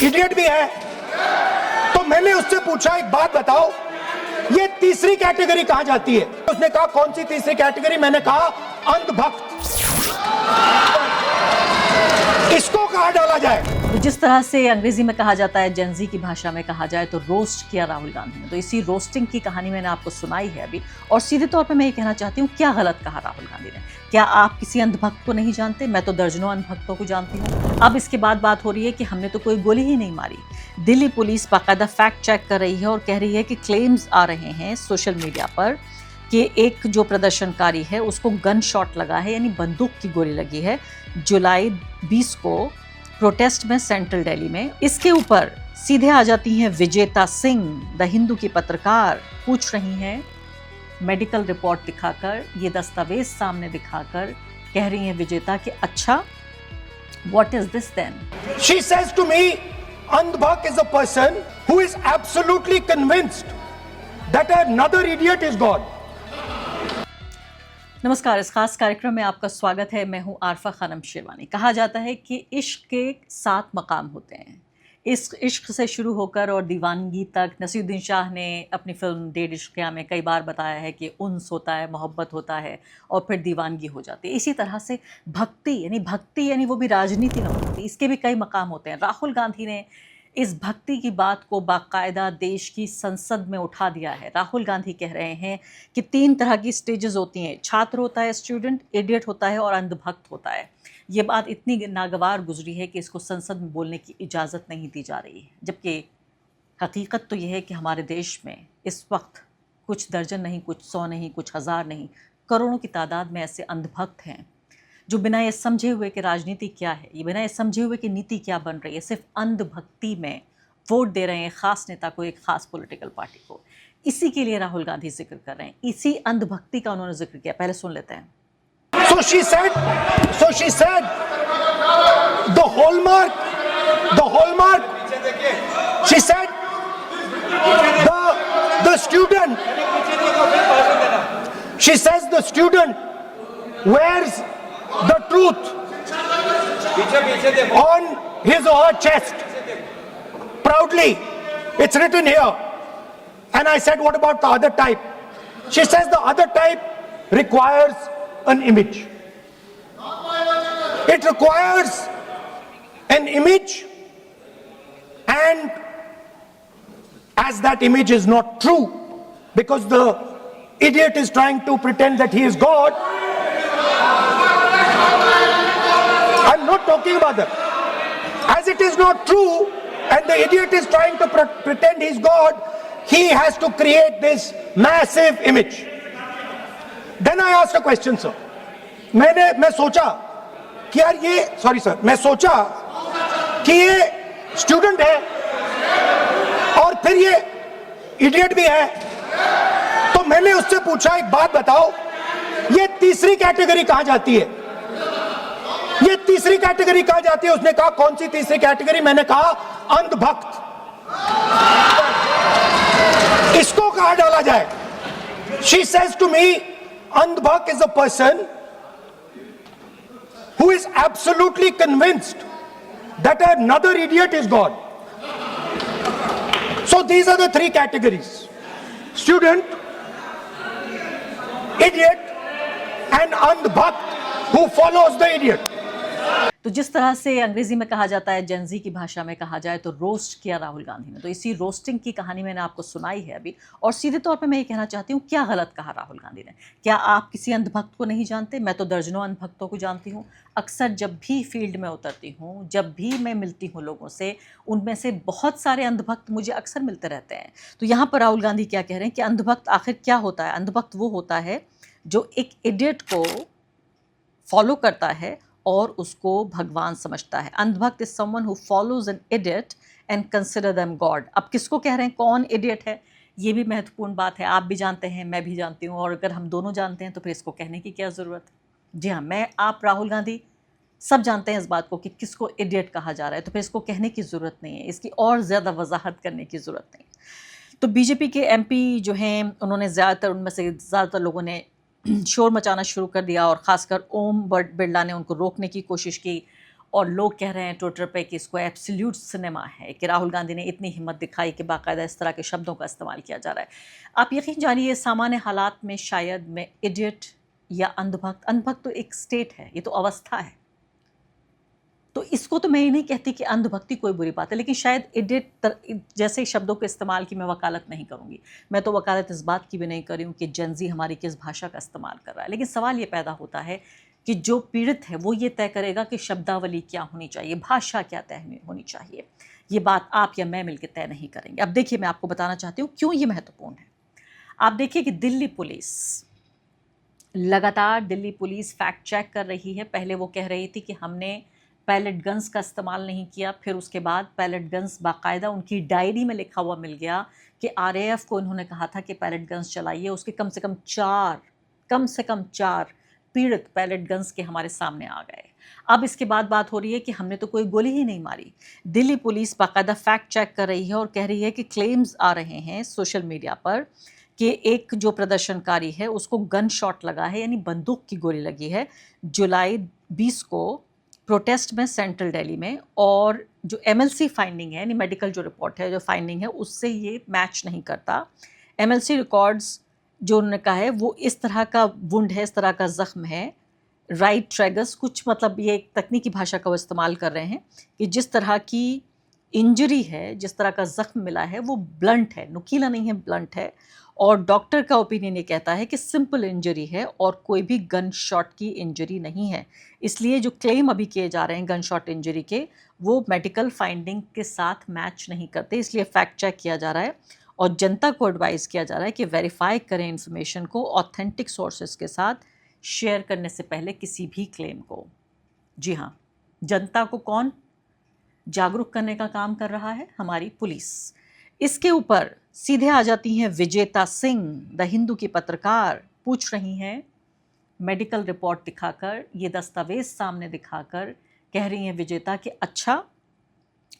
Idiot भी है। तो मैंने उससे पूछा, एक बात बताओ, ये तीसरी कैटेगरी कहां जाती है? उसने कहा कौन सी तीसरी कैटेगरी? मैंने कहा अंधभक्त। इसको कहां डाला जाए? तो जिस तरह से अंग्रेजी में कहा जाता है, जेनजी की भाषा में कहा जाए तो रोस्ट किया राहुल गांधी ने। तो इसी रोस्टिंग की कहानी मैंने आपको सुनाई है अभी, और सीधे तौर पे मैं ये कहना चाहती हूँ, क्या गलत कहा राहुल गांधी ने? क्या आप किसी अंधभक्त को नहीं जानते? मैं तो दर्जनों अंधभक्तों को जानती हूँ। अब इसके बाद बात हो रही है कि हमने तो कोई गोली ही नहीं मारी। दिल्ली पुलिस बाकायदा फैक्ट चेक कर रही है और कह रही है कि क्लेम्स आ रहे हैं सोशल मीडिया पर कि एक जो प्रदर्शनकारी है उसको गन शॉट लगा है, यानी बंदूक की गोली लगी है जुलाई 20 को प्रोटेस्ट में सेंट्रल दिल्ली में। इसके ऊपर सीधे आ जाती हैं विजेता सिंह, द हिंदू की पत्रकार, पूछ रही हैं मेडिकल रिपोर्ट दिखाकर, ये दस्तावेज सामने दिखाकर कह रही हैं विजेता कि अच्छा, what is this then? She says to me, Andhbhak is a person who is absolutely convinced that another idiot is God. नमस्कार, इस खास कार्यक्रम में आपका स्वागत है। मैं हूं आरफा खानम शेरवानी। कहा जाता है कि इश्क के 7 मकाम होते हैं। इस इश्क से शुरू होकर और दीवानगी तक नसीरुद्दीन शाह ने अपनी फिल्म डेढ़ इश्किया में कई बार बताया है कि उन्स होता है, मोहब्बत होता है और फिर दीवानगी हो जाती है। इसी तरह से भक्ति यानी वो भी राजनीति नहीं होती, इसके भी कई मकाम होते हैं। राहुल गांधी ने इस भक्ति की बात को बाकायदा देश की संसद में उठा दिया है। राहुल गांधी कह रहे हैं कि 3 तरह की स्टेजेस होती हैं, छात्र होता है, स्टूडेंट, इडियट होता है और अंधभक्त होता है। ये बात इतनी नागवार गुजरी है कि इसको संसद में बोलने की इजाज़त नहीं दी जा रही है, जबकि हकीकत तो यह है कि हमारे देश में इस वक्त कुछ दर्जन नहीं, कुछ 100 नहीं, कुछ हज़ार नहीं, करोड़ों की तादाद में ऐसे अंधभक्त हैं जो बिना ये समझे हुए कि राजनीति क्या है, ये बिना ये समझे हुए कि नीति क्या बन रही है, सिर्फ अंधभक्ति में वोट दे रहे हैं ख़ास नेता को, एक ख़ास पॉलिटिकल पार्टी को। इसी के लिए राहुल गांधी जिक्र कर रहे हैं, इसी अंधभक्ति का उन्होंने जिक्र किया। पहले सुन लेते हैं। So she said, the hallmark, she said, the student, she says the student wears the truth on his or her chest proudly. It's written here. And I said, what about the other type? She says the other type requires an image. It requires an image, and as that image is not true, because the idiot is trying to pretend that he is God. I'm not talking about that. As it is not true, and the idiot is trying to pretend he's God, he has to create this massive image. Then I asked a question, sir. मैं सोचा कि यार ये, sorry sir, मैं सोचा कि ये student है और फिर ये इडियट भी है। तो मैंने उससे पूछा, एक बात बताओ, ये तीसरी कैटेगरी कहां जाती है? ये तीसरी कैटेगरी कहां जाती है? उसने कहा कौन सी तीसरी कैटेगरी? मैंने कहा अंधभक्त। इसको कहां डाला जाए? She says to me, Andhbhak is a person who is absolutely convinced that another idiot is God. So these are the 3 categories: student, idiot, and Andhbhakt who follows the idiot. तो जिस तरह से अंग्रेजी में कहा जाता है, जेनजी की भाषा में कहा जाए तो रोस्ट किया राहुल गांधी ने। तो इसी रोस्टिंग की कहानी मैंने आपको सुनाई है अभी, और सीधे तौर पे मैं ये कहना चाहती हूँ, क्या गलत कहा राहुल गांधी ने? क्या आप किसी अंधभक्त को नहीं जानते? मैं तो दर्जनों अंधभक्तों को जानती हूँ। अक्सर जब भी फील्ड में उतरती हूँ, जब भी मैं मिलती हूँ लोगों से, उनमें से बहुत सारे अंधभक्त मुझे अक्सर मिलते रहते हैं। तो यहाँ पर राहुल गांधी क्या कह रहे हैं कि अंधभक्त आखिर क्या होता है? अंधभक्त वो होता है जो एक इडियट को फॉलो करता है और उसको भगवान समझता है। अंधभक्त is someone who follows an idiot and consider them god. अब किसको कह रहे हैं, कौन इडियट है? ये भी महत्वपूर्ण बात है। आप भी जानते हैं, मैं भी जानती हूँ, और अगर हम दोनों जानते हैं तो फिर इसको कहने की क्या ज़रूरत है? जी हाँ, मैं, आप, राहुल गांधी सब जानते हैं इस बात को कि किसको इडियट कहा जा रहा है, तो फिर इसको कहने की ज़रूरत नहीं है, इसकी और ज़्यादा वजाहत करने की ज़रूरत नहीं है। तो बीजेपी के एमपी जो हैं, उन्होंने ज़्यादातर, उनमें से ज़्यादातर लोगों ने शोर मचाना शुरू कर दिया, और ख़ासकर ओम बिरला ने उनको रोकने की कोशिश की और लोग कह रहे हैं ट्विटर पे कि इसको एब्सोल्यूट सिनेमा है, कि राहुल गांधी ने इतनी हिम्मत दिखाई कि बाकायदा इस तरह के शब्दों का इस्तेमाल किया जा रहा है। आप यकीन जानिए सामान्य हालात में शायद मैं इडियट या अंधभक्त, अंधभक्त तो एक स्टेट है, ये तो अवस्था है, तो इसको तो मैं ये नहीं कहती कि अंधभक्ति कोई बुरी बात है, लेकिन शायद इडियट जैसे शब्दों के इस्तेमाल की मैं वकालत नहीं करूँगी। मैं तो वकालत इस बात की भी नहीं कर रही हूँ कि जेनजी हमारी किस भाषा का इस्तेमाल कर रहा है, लेकिन सवाल ये पैदा होता है कि जो पीड़ित है वो ये तय करेगा कि शब्दावली क्या होनी चाहिए, भाषा क्या तय होनी चाहिए। ये बात आप या मैं मिलकर तय नहीं करेंगे। अब देखिए, मैं आपको बताना चाहती हूँ क्यों ये महत्वपूर्ण है। आप देखिए कि दिल्ली पुलिस लगातार फैक्ट चेक कर रही है। पहले वो कह रही थी कि हमने पैलेट गन्स का इस्तेमाल नहीं किया, फिर उसके बाद पैलेट गन्स बाकायदा उनकी डायरी में लिखा हुआ मिल गया कि आरएएफ को इन्होंने कहा था कि पैलेट गन्स चलाइए। उसके कम से कम चार पीड़ित पैलेट गन्स के हमारे सामने आ गए। अब इसके बाद बात हो रही है कि हमने तो कोई गोली ही नहीं मारी। दिल्ली पुलिस बाकायदा फैक्ट चेक कर रही है और कह रही है कि क्लेम्स आ रहे हैं सोशल मीडिया पर कि एक जो प्रदर्शनकारी है उसको गन शॉट लगा है, यानी बंदूक की गोली लगी है जुलाई 20 को प्रोटेस्ट में सेंट्रल दिल्ली में। और जो एमएलसी फाइंडिंग है, यानी मेडिकल जो रिपोर्ट है, जो फाइंडिंग है, उससे ये मैच नहीं करता। एमएलसी रिकॉर्ड्स जो उन्होंने कहा है वो इस तरह का वुंड है, इस तरह का ज़ख्म है, राइट ट्रैगस, कुछ मतलब ये एक तकनीकी भाषा का वो इस्तेमाल कर रहे हैं कि जिस तरह की इंजरी है, जिस तरह का ज़ख्म मिला है वो ब्लंट है, नुकीला नहीं है, ब्लंट है। और डॉक्टर का ओपिनियन ये कहता है कि सिंपल इंजरी है और कोई भी गन शॉट की इंजरी नहीं है। इसलिए जो क्लेम अभी किए जा रहे हैं गन शॉट इंजरी के, वो मेडिकल फाइंडिंग के साथ मैच नहीं करते। इसलिए फैक्ट चेक किया जा रहा है और जनता को एडवाइस किया जा रहा है कि वेरीफाई करें इन्फॉर्मेशन को ऑथेंटिक सोर्सेज के साथ, शेयर करने से पहले किसी भी क्लेम को। जी हाँ, जनता को कौन जागरूक करने का काम कर रहा है? हमारी पुलिस। इसके ऊपर सीधे आ जाती हैं विजेता सिंह, द हिंदू की पत्रकार, पूछ रही हैं मेडिकल रिपोर्ट दिखाकर, ये दस्तावेज सामने दिखाकर कह रही हैं विजेता कि अच्छा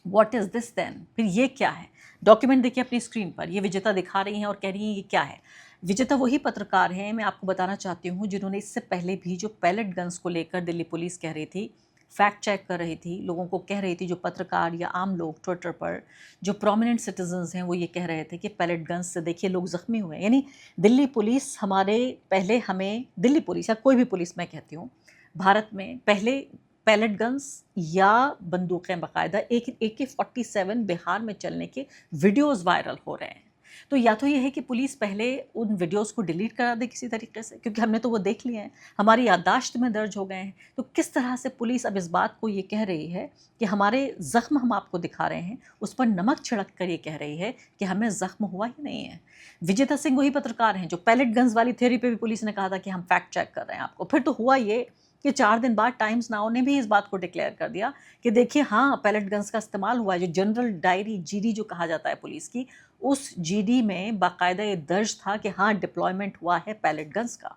व्हाट इज़ दिस देन, फिर ये क्या है? डॉक्यूमेंट देखिए अपनी स्क्रीन पर, ये विजेता दिखा रही हैं और कह रही हैं ये क्या है। विजेता वही पत्रकार हैं, मैं आपको बताना चाहती हूँ, जिन्होंने इससे पहले भी जो पैलेट गन्स को लेकर दिल्ली पुलिस कह रही थी, फैक्ट चेक कर रही थी, लोगों को कह रही थी, जो पत्रकार या आम लोग ट्विटर पर जो प्रोमिनेंट सिटीजन्स हैं वो ये कह रहे थे कि पैलेट गन्स से देखिए लोग ज़ख्मी हुए। यानी दिल्ली पुलिस हमें दिल्ली पुलिस या कोई भी पुलिस, मैं कहती हूँ भारत में पहले पैलेट गन्स या बंदूकें बाकायदा AK-47 बिहार में चलने के वीडियोस वायरल हो रहे हैं। तो या तो ये है कि पुलिस पहले उन वीडियोस को डिलीट करा दे किसी तरीके से, क्योंकि हमने तो वो देख लिए हैं, हमारी याददाश्त में दर्ज हो गए हैं। तो किस तरह से पुलिस अब इस बात को ये कह रही है कि हमारे ज़ख्म हम आपको दिखा रहे हैं, उस पर नमक छिड़क कर ये कह रही है कि हमें ज़ख्म हुआ ही नहीं है। विजेता सिंह वही पत्रकार हैं जो पैलेट गन्स वाली थ्योरी पे भी पुलिस ने कहा था कि हम फैक्ट चेक कर रहे हैं आपको। फिर तो हुआ ये कि 4 दिन बाद टाइम्स नाउ ने भी इस बात को डिक्लेयर कर दिया कि देखिए हाँ, पैलेट गन्स का इस्तेमाल हुआ है। जो जनरल डायरी GD जो कहा जाता है पुलिस की, उस GD में बाकायदा ये दर्ज था कि हाँ, डिप्लॉयमेंट हुआ है पैलेट गन्स का।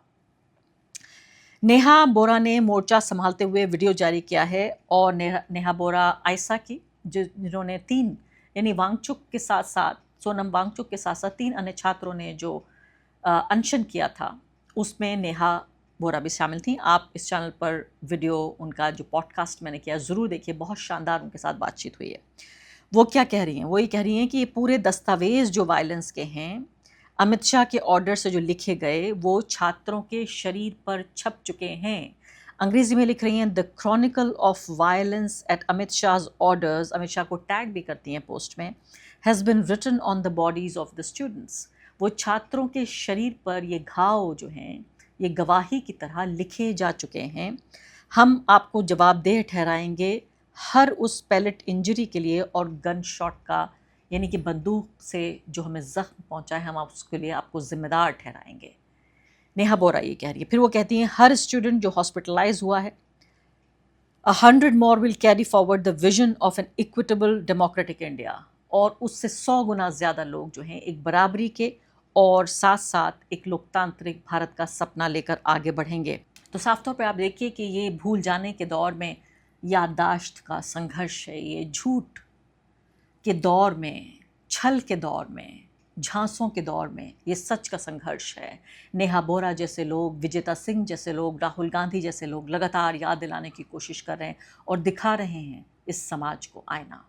नेहा बोरा ने मोर्चा संभालते हुए वीडियो जारी किया है और नेहा बोरा आयसा की, जिन्होंने 3 यानी वांगचुक के साथ साथ, सोनम वांगचुक के साथ साथ 3 अन्य छात्रों ने जो अनशन किया था, उसमें नेहा बोरा भी शामिल थी। आप इस चैनल पर वीडियो उनका जो पॉडकास्ट मैंने किया ज़रूर देखिए, बहुत शानदार उनके साथ बातचीत हुई है। वो क्या कह रही हैं? वो ये कह रही हैं कि ये पूरे दस्तावेज जो वायलेंस के हैं, अमित शाह के ऑर्डर से जो लिखे गए, वो छात्रों के शरीर पर छप चुके हैं। अंग्रेजी में लिख रही हैं, the chronicle of violence at Amit Shah's orders, Amit Shah को टैग भी करती हैं पोस्ट में, has been written on the bodies of the students. वो छात्रों के शरीर पर ये घाव जो हैं, ये गवाही की तरह लिखे जा चुके हैं। हम आपको जवाबदेह ठहराएंगे हर उस पैलेट इंजरी के लिए और गन शॉट का, यानी कि बंदूक से जो हमें ज़ख्म पहुंचा है, हम उसके लिए आपको ज़िम्मेदार ठहराएंगे। नेहा बोरा ये कह रही है। फिर वो कहती हैं, हर स्टूडेंट जो हॉस्पिटलाइज हुआ है, 100 more will carry forward the vision of an equitable democratic India। और उससे 100 गुना ज़्यादा लोग जो हैं एक बराबरी के और साथ साथ एक लोकतांत्रिक भारत का सपना लेकर आगे बढ़ेंगे। तो साफ तौर पे आप देखिए कि ये भूल जाने के दौर में याददाश्त का संघर्ष है, ये झूठ के दौर में, छल के दौर में झांसों के दौर में ये सच का संघर्ष है। नेहा बोरा जैसे लोग, विजेता सिंह जैसे लोग, राहुल गांधी जैसे लोग लगातार याद दिलाने की कोशिश कर रहे हैं और दिखा रहे हैं इस समाज को आईना।